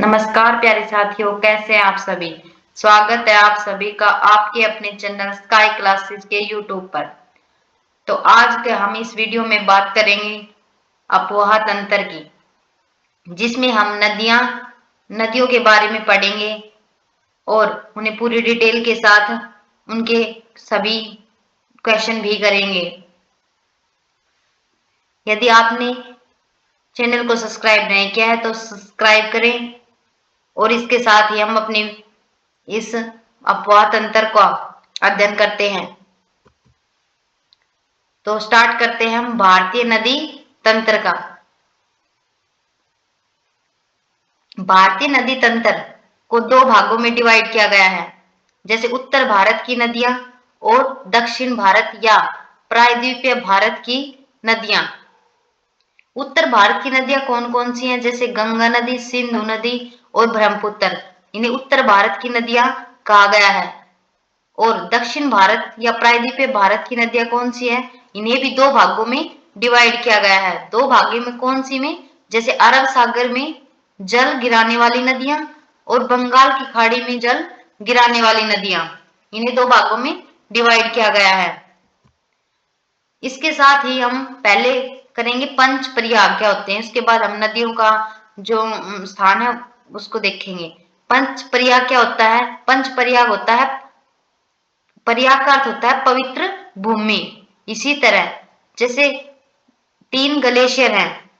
नमस्कार प्यारे साथियों, कैसे हैं आप सभी। स्वागत है आप सभी का आपके अपने चैनल स्काई क्लासेस के यूट्यूब पर। तो आज के हम इस वीडियो में बात करेंगे अफवाह तंत्र की, जिसमें हम नदियों के बारे में पढ़ेंगे और उन्हें पूरी डिटेल के साथ उनके सभी क्वेश्चन भी करेंगे। यदि आपने चैनल को सब्सक्राइब नहीं किया है तो सब्सक्राइब करें और इसके साथ ही हम अपने इस अफवाह तंत्र का अध्ययन करते हैं। तो स्टार्ट करते हैं हम भारतीय नदी तंत्र का। भारतीय नदी तंत्र को दो भागों में डिवाइड किया गया है, जैसे उत्तर भारत की नदियां और दक्षिण भारत या प्रायद्वीपीय भारत की नदियां। उत्तर भारत की नदियां कौन कौन सी हैं, जैसे गंगा नदी, सिंधु नदी और ब्रह्मपुत्र। इन्हें उत्तर भारत की नदियां कहा गया है। और दक्षिण भारत या प्रायद्वीपीय भारत की नदियां कौन सी है, इन्हें भी दो भागों में डिवाइड किया गया है। दो भागों में कौन सी में, जैसे अरब सागर में जल गिराने वाली नदियां और बंगाल की खाड़ी में जल गिराने वाली नदियां, इन्हें दो भागों में डिवाइड किया गया है। इसके साथ ही हम पहले करेंगे पंच प्रयाग क्या होते हैं, उसके बाद हम नदियों का जो स्थान है उसको देखेंगे। पंच प्रयाग क्या होता है, पंच प्रयाग होता है, प्रयाग का अर्थ होता है पवित्र भूमि। इसी तरह जैसे तीन ग्लेशियर हैं,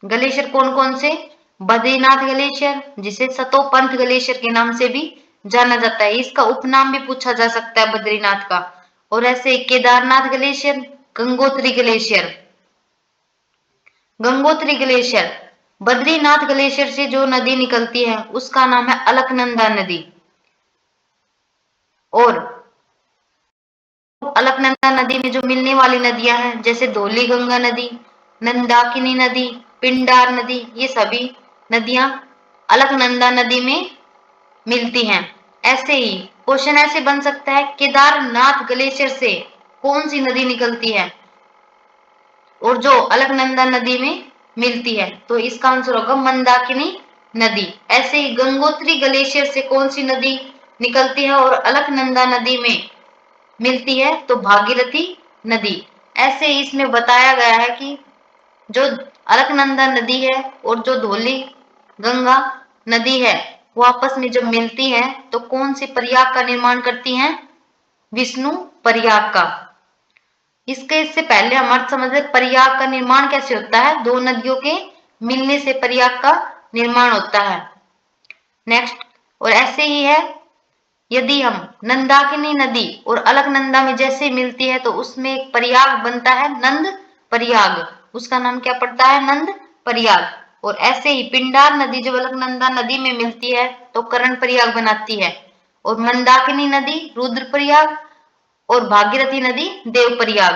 ग्लेशियर कौन कौन से, बद्रीनाथ ग्लेशियर, जिसे सतोपंथ ग्लेशियर के नाम से भी जाना जाता है, इसका उपनाम भी पूछा जा सकता है बद्रीनाथ का। और ऐसे Kedarnath glacier, Gangotri glacier, Gangotri glacier, Badrinath glacier से जो नदी निकलती है उसका नाम है अलकनंदा नदी। और अलकनंदा नदी में जो मिलने वाली नदियां हैं, जैसे धौली गंगा नदी, नंदाकिनी नदी, पिंडार नदी, ये सभी नदियां अलकनंदा नदी में मिलती हैं। ऐसे ही क्वेश्चन ऐसे बन सकता है, केदारनाथ ग्लेशियर से कौन सी नदी निकलती है और जो अलकनंदा नदी में मिलती है, तो इसका आंसर होगा मंदाकिनी नदी। ऐसे ही गंगोत्री ग्लेशियर से कौन सी नदी निकलती है और अलकनंदा नदी में मिलती है, तो भागीरथी नदी। ऐसे ही इसमें बताया गया है कि जो अलकनंदा नदी है और जो धौली गंगा नदी है वो आपस में जब मिलती है तो कौन सी प्रयाग का निर्माण करती हैं, विष्णु प्रयाग का। इससे पहले हम अर्थ समझ लें, प्रयाग का निर्माण कैसे होता है, दो नदियों के मिलने से प्रयाग का निर्माण होता है। नेक्स्ट, और ऐसे ही है, यदि हम नंदाकिनी नदी और अलकनंदा में जैसे मिलती है तो उसमें एक प्रयाग बनता है नंद प्रयाग, उसका नाम क्या पड़ता है, नंद प्रयाग। और ऐसे ही पिंडार नदी जब अलकनंदा नदी में मिलती है तो कर्ण प्रयाग बनाती है। और मंदाकिनी नदी रुद्र प्रयाग और भागीरथी नदी देव प्रयाग।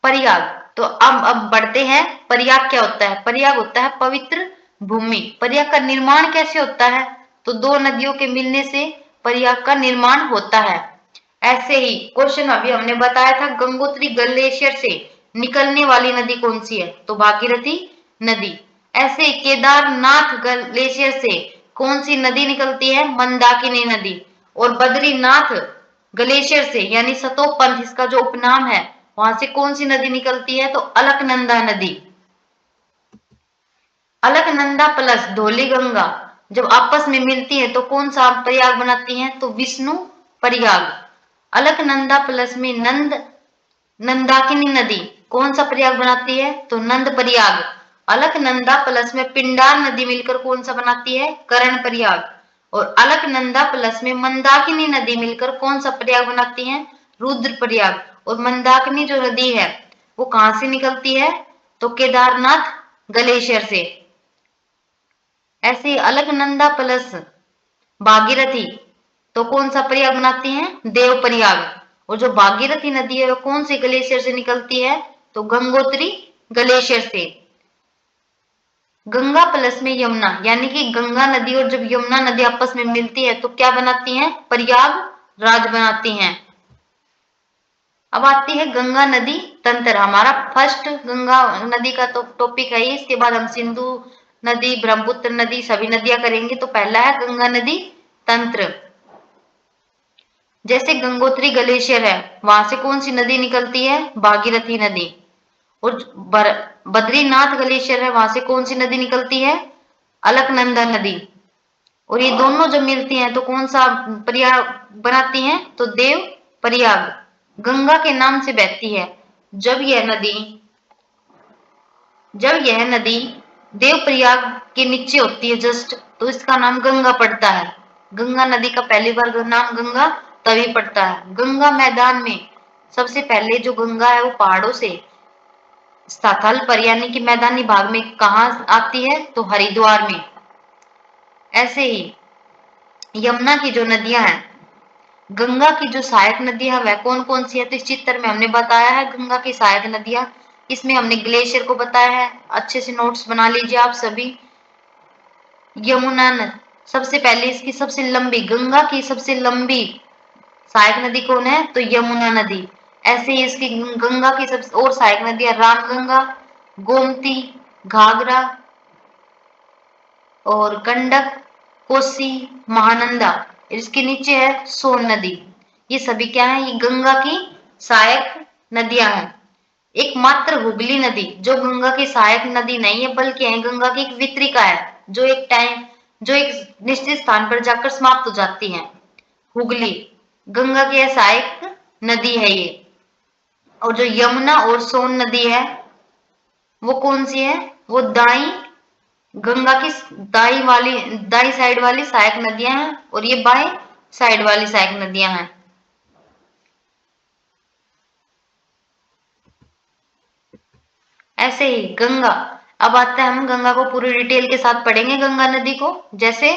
प्रयाग, तो अब बढ़ते हैं, प्रयाग क्या होता है, प्रयाग होता है पवित्र भूमि। प्रयाग का निर्माण कैसे होता है, तो दो नदियों के मिलने से प्रयाग का निर्माण होता है। ऐसे ही क्वेश्चन अभी हमने बताया था, गंगोत्री ग्लेशियर से निकलने वाली नदी कौन सी है, तो भागीरथी नदी। ऐसे केदारनाथ ग्लेशियर से कौन सी नदी निकलती है, मंदाकिनी नदी। और बद्रीनाथ ग्लेशियर से यानी सतोपंथ इसका जो उपनाम है, वहां से कौन सी नदी निकलती है, तो अलकनंदा नदी। अलकनंदा प्लस धौली गंगा जब आपस में मिलती है तो कौन सा प्रयाग बनाती हैं, तो विष्णु प्रयाग। अलकनंदा प्लस में नंदाकिनी नदी कौन सा प्रयाग बनाती है, तो नंद प्रयाग। अलकनंदा प्लस में पिंडार नदी मिलकर कौन सा बनाती है, कर्ण प्रयाग। और अलकनंदा प्लस में मंदाकिनी नदी मिलकर कौन सा प्रयाग बनाती है, रुद्र प्रयाग। और मंदाकिनी जो नदी है वो कहां से निकलती है, तो केदारनाथ ग्लेशियर से। ऐसे अलकनंदा प्लस भागीरथी तो कौन सा प्रयाग बनाती हैं, देव प्रयाग। और जो भागीरथी नदी है वो कौन से ग्लेशियर से निकलती है, तो गंगोत्री ग्लेशियर से। गंगा प्लस में यमुना यानी कि गंगा नदी और जब यमुना नदी आपस में मिलती है तो क्या बनाती हैं, प्रयाग राज बनाती हैं। अब आती है गंगा नदी तंत्र, हमारा फर्स्ट गंगा नदी का तो टॉपिक है। इसके बाद हम सिंधु नदी, ब्रह्मपुत्र नदी, सभी नदियां करेंगे। तो पहला है गंगा नदी तंत्र। जैसे गंगोत्री ग्लेशियर है, वहां से कौन सी नदी निकलती है? भागीरथी नदी। और बद्रीनाथ ग्लेशियर है, वहां से कौन सी नदी निकलती है? अलकनंदा नदी। और ये दोनों जब मिलती हैं तो कौन सा प्रयाग बनाती हैं? तो देव प्रयाग गंगा के नाम से बहती है। जब यह नदी देव प्रयाग के नीचे होती है जस्ट, तो इसका नाम गंगा पड़ता है। गंगा नदी का पहली बार नाम गंगा तभी पड़ता है। गंगा मैदान में सबसे पहले जो गंगा है वो पहाड़ों से स्थल पर यानी कि मैदानी भाग में कहाँ आती है? तो हरिद्वार में। ऐसे ही यमुना की जो नदियां हैं, गंगा की जो सहायक नदियां वह कौन कौन सी है? तो इस चित्र में हमने बताया है गंगा की सहायक नदियां। इसमें हमने ग्लेशियर को बताया है, अच्छे से नोट्स बना लीजिए आप सभी। यमुना सबसे पहले इसकी सबसे लंबी, गंगा की सबसे लंबी सहायक नदी कौन है? तो यमुना नदी। ऐसे ही इसकी गंगा की सबसे और सहायक नदियां रामगंगा, गोमती, घाघरा और गंडक, कोसी, महानंदा। इसके नीचे है सोन नदी। ये सभी क्या है? ये गंगा की सहायक नदियां हैं। एकमात्र हुगली नदी जो गंगा की सहायक नदी नहीं है बल्कि है गंगा की एक वितरिका है, जो एक निश्चित स्थान पर जाकर समाप्त हो जाती है। हुगली गंगा की सहायक नदी है ये। और जो यमुना और सोन नदी है वो कौन सी है? वो गंगा की दाई साइड वाली सहायक नदियां हैं और ये बाएं साइड वाली सहायक नदियां हैं। ऐसे ही गंगा, अब आता है हम गंगा को पूरी डिटेल के साथ पढ़ेंगे गंगा नदी को। जैसे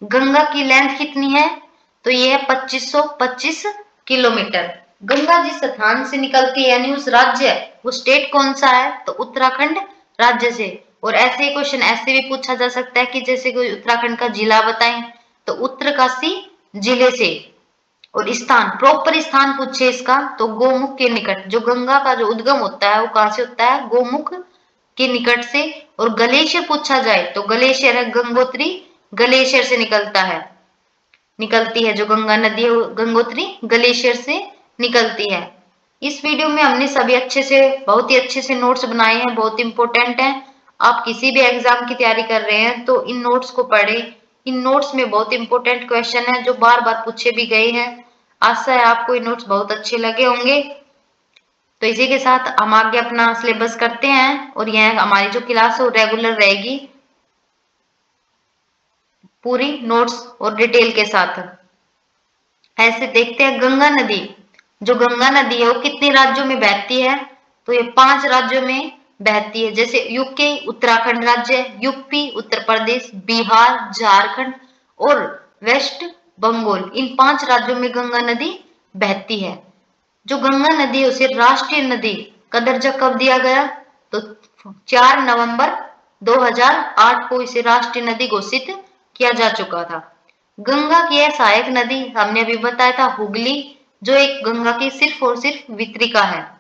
गंगा की लेंथ कितनी है? तो ये है 2525 किलोमीटर। गंगा जिस स्थान से निकलती है यानी उस राज्य, वो स्टेट कौन सा है? तो उत्तराखंड राज्य से। और ऐसे ही क्वेश्चन ऐसे भी पूछा जा सकता है कि जैसे कोई उत्तराखंड का जिला बताएं, तो उत्तरकाशी जिले से। और स्थान, प्रॉपर स्थान पूछे इसका तो गोमुख के निकट। जो गंगा का जो उद्गम होता है वो कहां से होता है? गोमुख के निकट से। और ग्लेशियर पूछा जाए तो ग्लेशियर है गंगोत्री ग्लेशियर से निकलती है जो गंगा नदी है वो गंगोत्री ग्लेशियर से निकलती है। इस वीडियो में हमने सभी बहुत ही अच्छे से नोट्स बनाए हैं, बहुत इंपॉर्टेंट हैं। आप किसी भी एग्जाम की तैयारी कर रहे हैं तो इन नोट्स को पढ़ें। इन नोट्स में बहुत इंपॉर्टेंट क्वेश्चन है जो बार बार पूछे भी गए हैं। आशा है आपको ये नोट्स बहुत अच्छे लगे होंगे। तो इसी के साथ हम आगे अपना सिलेबस करते हैं और यह हमारी जो क्लास है वो रेगुलर रहेगी, पूरी नोट्स और डिटेल के साथ। ऐसे देखते हैं गंगा नदी, जो गंगा नदी है वो कितने राज्यों में बहती है? तो ये 5 राज्यों में बहती है। जैसे यूके उत्तराखंड राज्य, यूपी उत्तर प्रदेश, बिहार, झारखंड और वेस्ट बंगाल, इन 5 राज्यों में गंगा नदी बहती है। जो गंगा नदी है उसे राष्ट्रीय नदी का दर्जा कब दिया गया? तो 4 नवंबर 2008 को इसे राष्ट्रीय नदी घोषित किया जा चुका था। गंगा की यह सहायक नदी हमने अभी बताया था हुगली, जो एक गंगा की सिर्फ और सिर्फ वितरिका है।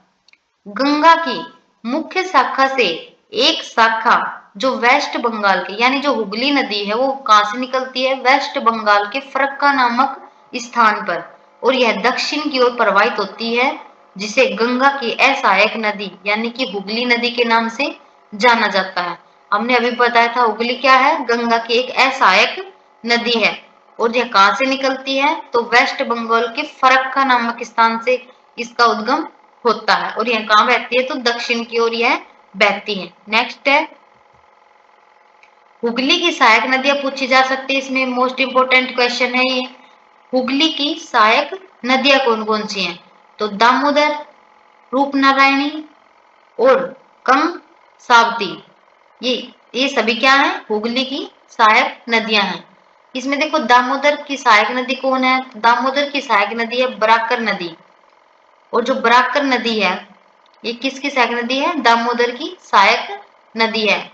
गंगा की मुख्य शाखा से एक शाखा जो वेस्ट बंगाल के यानी जो हुगली नदी है वो कहां से निकलती है? वेस्ट बंगाल के फरक्का नामक स्थान पर। और यह दक्षिण की ओर प्रवाहित होती है, जिसे गंगा की असहायक नदी यानी कि हुगली नदी के नाम से जाना जाता है। हमने अभी बताया था हुगली क्या है? गंगा की एक असहायक नदी है। और यह कहां से निकलती है? तो वेस्ट बंगाल के फरक्का नामक स्थान से इसका उद्गम होता है। और यह कहां बहती है? तो दक्षिण की ओर यह बहती है। नेक्स्ट है हुगली की सहायक नदियां पूछी जा सकती है, इसमें मोस्ट इंपोर्टेंट क्वेश्चन है ये। हुगली की सहायक नदियां कौन कौन सी हैं? तो दामोदर, रूपनारायणी और कंसावती। ये सभी क्या है? हुगली की सहायक नदियां हैं। इसमें देखो दामोदर की सहायक नदी कौन है? दामोदर की सहायक नदी है बराकर नदी। और जो बराकर नदी है ये किसकी सहायक नदी है? दामोदर की सहायक नदी है।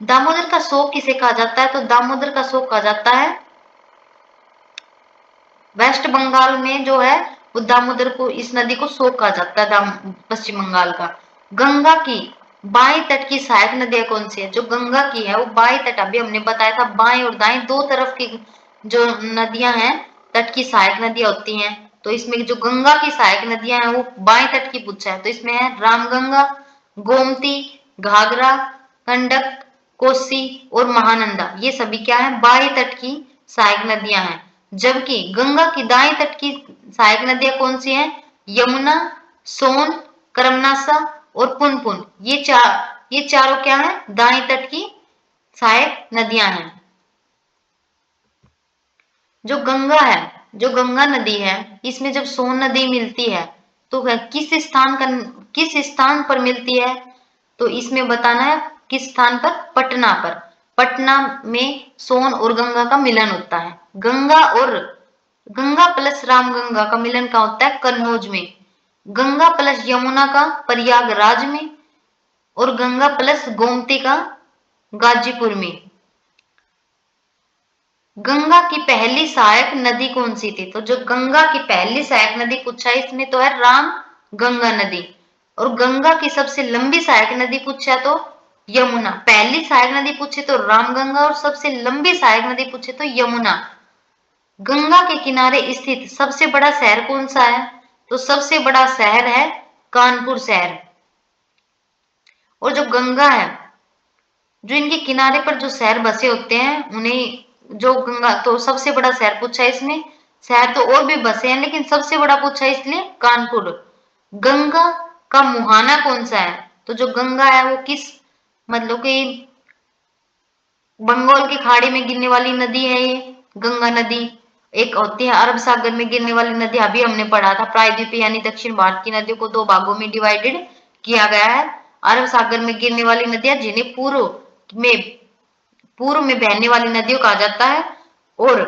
दामोदर का शोक किसे कहा जाता है? तो दामोदर का शोक कहा जाता है वेस्ट बंगाल में जो है वो दामोदर को, इस नदी को शोक कहा जाता है पश्चिम बंगाल का। गंगा की बाएं तट की सहायक नदियां कौन सी है? जो गंगा की है वो बाएं तट, अभी हमने बताया था बाएं और दाएं दो तरफ की जो नदियां हैं तट की सहायक नदियां होती हैं। तो इसमें जो गंगा की सहायक नदियां हैं वो बाएं तट की पूछा है। तो इसमें है रामगंगा, गोमती, घाघरा, गंडक, कोसी और महानंदा। ये सभी क्या है? बाएं तट की सहायक नदियां हैं। जबकि गंगा की दाएं तट की सहायक नदियां कौन सी हैं? यमुना, सोन, कर्मनासा और पुनपुन। ये चारों क्या है? दाएं तट की सहायक नदियां हैं। जो गंगा है, जो गंगा नदी है, इसमें जब सोन नदी मिलती है तो किस स्थान पर मिलती है? तो इसमें बताना है किस स्थान पर? पटना पर। पटना में सोन और गंगा का मिलन होता है। गंगा प्लस रामगंगा का मिलन कहाँ होता है? कन्नौज में। गंगा प्लस यमुना का प्रयागराज में। और गंगा प्लस गोमती का गाजीपुर में। गंगा की पहली सहायक नदी कौन सी थी? तो जो गंगा की पहली सहायक नदी पूछा है इसमें तो है राम गंगा नदी। और गंगा की सबसे लंबी सहायक नदी पूछा तो यमुना। पहली सहायक नदी पूछे तो राम गंगा और सबसे लंबी सहायक नदी पूछे तो यमुना। गंगा के किनारे स्थित सबसे बड़ा शहर कौन सा है? तो सबसे बड़ा शहर है कानपुर शहर। और जो गंगा है, जो इनके किनारे पर जो शहर बसे होते हैं उन्हें जो गंगा, तो सबसे बड़ा शहर पूछा है इसमें। शहर तो और भी बसे हैं लेकिन सबसे बड़ा पूछा है इसलिए कानपुर। गंगा का मुहाना कौन सा है? तो जो गंगा है वो किस, मतलब कि बंगाल की खाड़ी में गिरने वाली नदी है ये गंगा नदी। एक होती है अरब सागर में गिरने वाली नदी, अभी हमने पढ़ा था प्रायद्वीपीय यानी दक्षिण भारत की नदियों को दो भागों में डिवाइडेड किया गया है। अरब सागर में गिरने वाली नदियां जिन्हें पूर्व में बहने वाली नदियों कहा जाता है, और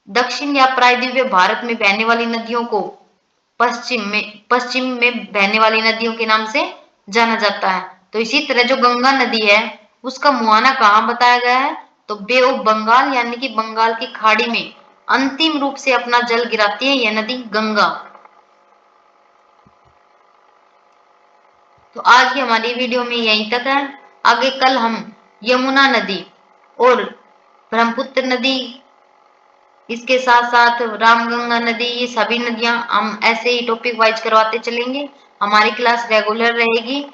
दक्षिण या प्रायद्वीपीय भारत में बहने वाली नदियों को पश्चिम में बहने वाली नदियों के नाम से जाना जाता है। तो इसी तरह जो गंगा नदी है उसका मुहाना कहाँ बताया गया है? तो बे ऑफ बंगाल यानी कि बंगाल की खाड़ी में अंतिम रूप से अपना जल गिराती है यह नदी गंगा। तो आज की हमारी वीडियो में यहीं तक है। आगे कल हम यमुना नदी और ब्रह्मपुत्र नदी, इसके साथ साथ रामगंगा नदी, ये सभी नदियां हम ऐसे ही टॉपिक वाइज करवाते चलेंगे। हमारी क्लास रेगुलर रहेगी।